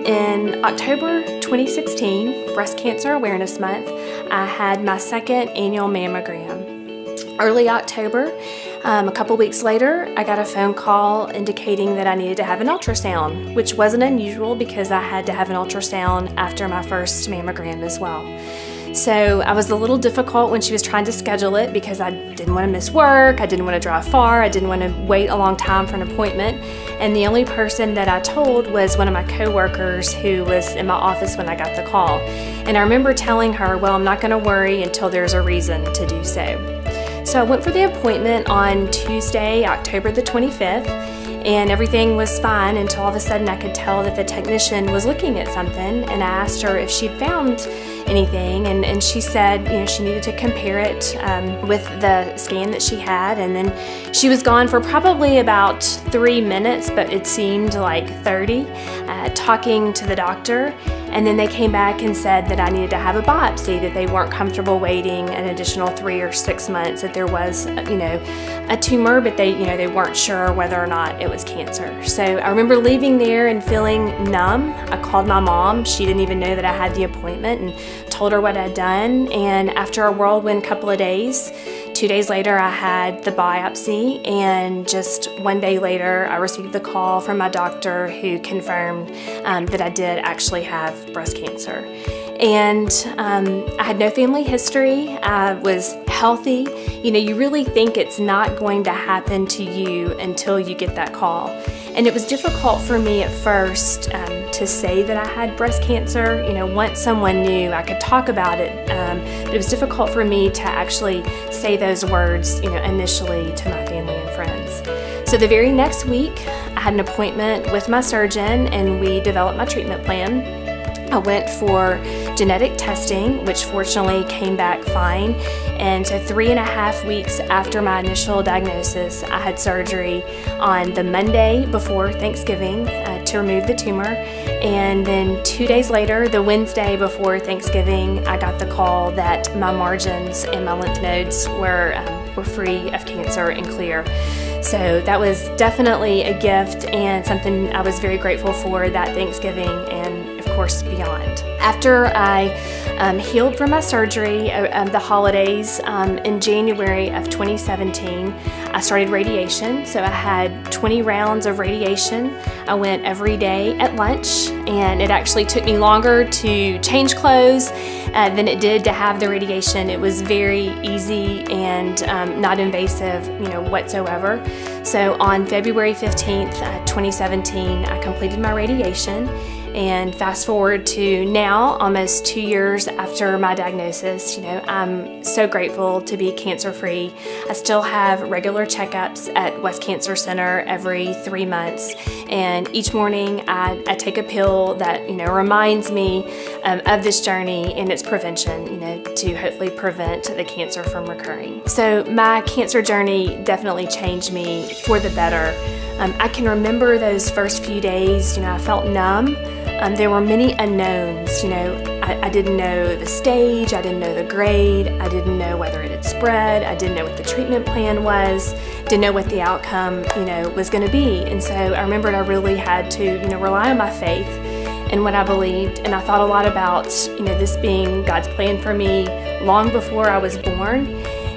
In October 2016, Breast Cancer Awareness Month, I had my second annual mammogram. Early October, a couple weeks later, I got a phone call indicating that I needed to have an ultrasound, which wasn't unusual because I had to have an ultrasound after my first mammogram as well. So I was a little difficult when she was trying to schedule it because I didn't want to miss work, I didn't want to drive far, I didn't want to wait a long time for an appointment. And the only person that I told was one of my coworkers who was in my office when I got the call. And I remember telling her, well, I'm not going to worry until there's a reason to do so. So I went for the appointment on Tuesday, October the 25th, and everything was fine until all of a sudden I could tell that the technician was looking at something, and I asked her if she'd found anything, and she said, she needed to compare it with the scan that she had, and then she was gone for probably about 3 minutes, but it seemed like 30, talking to the doctor. And then they came back and said that I needed to have a biopsy, that they weren't comfortable waiting an additional 3 or 6 months, that there was, a tumor, but they weren't sure whether or not it was cancer. So I remember leaving there and feeling numb. I called my mom. She didn't even know that I had the appointment, and told her what I'd done. And after a whirlwind couple of days, 2 days later, I had the biopsy, and just 1 day later, I received the call from my doctor who confirmed that I did actually have breast cancer. And I had no family history. I was healthy. You really think it's not going to happen to you until you get that call. And it was difficult for me at first to say that I had breast cancer. Once someone knew, I could talk about it, but it was difficult for me to actually say those words, initially to my family and friends. So the very next week, I had an appointment with my surgeon, and we developed my treatment plan. I went for genetic testing, which fortunately came back fine. And so 3.5 weeks after my initial diagnosis, I had surgery on the Monday before Thanksgiving to remove the tumor. And then 2 days later, the Wednesday before Thanksgiving, I got the call that my margins and my lymph nodes were free of cancer and clear. So that was definitely a gift and something I was very grateful for that Thanksgiving and, of course, beyond. After I healed from my surgery, the holidays, in January of 2017, I started radiation. So I had 20 rounds of radiation. I went every day at lunch, and it actually took me longer to change clothes than it did to have the radiation. It was very easy and not invasive, whatsoever. So on February 15th, 2017, I completed my radiation. And fast forward to now, almost 2 years after my diagnosis, I'm so grateful to be cancer-free. I still have regular checkups at West Cancer Center every 3 months. And each morning I take a pill that, reminds me of this journey and its prevention, to hopefully prevent the cancer from recurring. So my cancer journey definitely changed me for the better. I can remember those first few days, I felt numb. There were many unknowns. I didn't know the stage, I didn't know the grade, I didn't know whether it had spread, I didn't know what the treatment plan was, didn't know what the outcome, was going to be. And so I remembered I really had to, rely on my faith and what I believed. And I thought a lot about, this being God's plan for me long before I was born.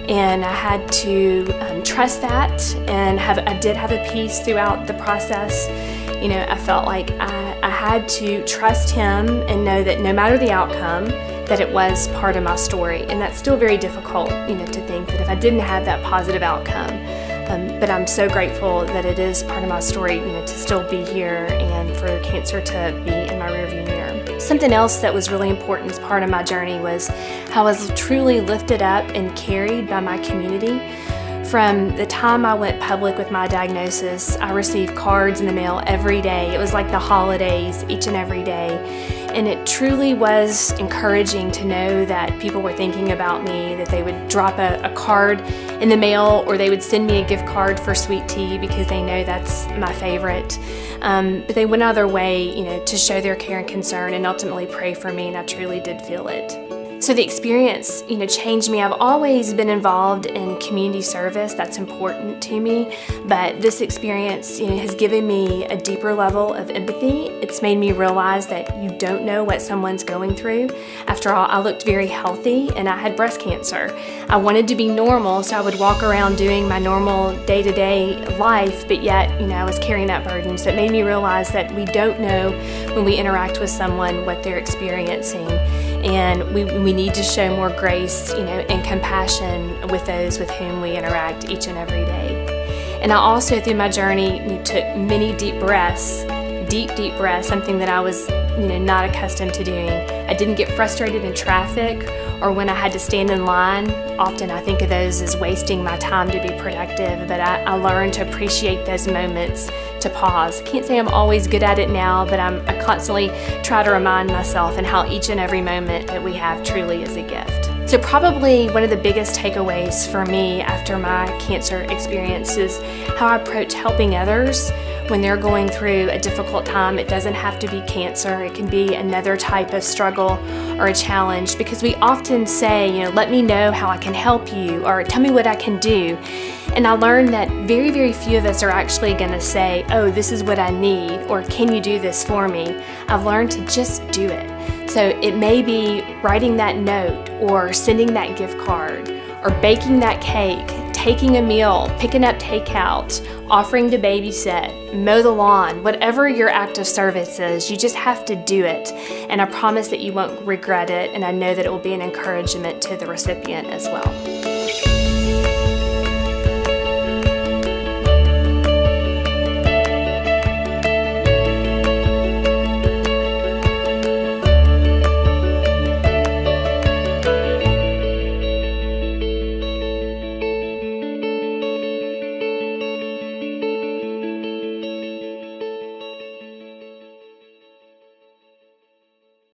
And I had to trust that, and I did have a peace throughout the process. I felt like I had to trust Him and know that no matter the outcome, that it was part of my story. And that's still very difficult, to think that if I didn't have that positive outcome. But I'm so grateful that it is part of my story, to still be here and for cancer to be in my rearview mirror. Something else that was really important as part of my journey was how I was truly lifted up and carried by my community. From the time I went public with my diagnosis, I received cards in the mail every day. It was like the holidays each and every day. And it truly was encouraging to know that people were thinking about me, that they would drop a card in the mail, or they would send me a gift card for sweet tea because they know that's my favorite. But they went out of their way, to show their care and concern and ultimately pray for me, and I truly did feel it. So the experience, changed me. I've always been involved in community service. That's important to me. But this experience, has given me a deeper level of empathy. It's made me realize that you don't know what someone's going through. After all, I looked very healthy and I had breast cancer. I wanted to be normal, so I would walk around doing my normal day-to-day life, but yet, I was carrying that burden. So it made me realize that we don't know when we interact with someone what they're experiencing. And we need to show more grace, and compassion with those with whom we interact each and every day. And I also, through my journey, took many deep breaths, deep breaths, something that I was, not accustomed to doing. I didn't get frustrated in traffic or when I had to stand in line. Often I think of those as wasting my time to be productive, but I learned to appreciate those moments, to pause. Can't say I'm always good at it now, but I constantly try to remind myself and how each and every moment that we have truly is a gift. So probably one of the biggest takeaways for me after my cancer experience is how I approach helping others when they're going through a difficult time. It doesn't have to be cancer. It can be another type of struggle or a challenge, because we often say, let me know how I can help you, or tell me what I can do. And I learned that very, very few of us are actually going to say, oh, this is what I need, or can you do this for me? I've learned to just do it. So it may be writing that note, or sending that gift card, or baking that cake, taking a meal, picking up takeout, offering to babysit, mow the lawn, whatever your act of service is, you just have to do it. And I promise that you won't regret it, and I know that it will be an encouragement to the recipient as well.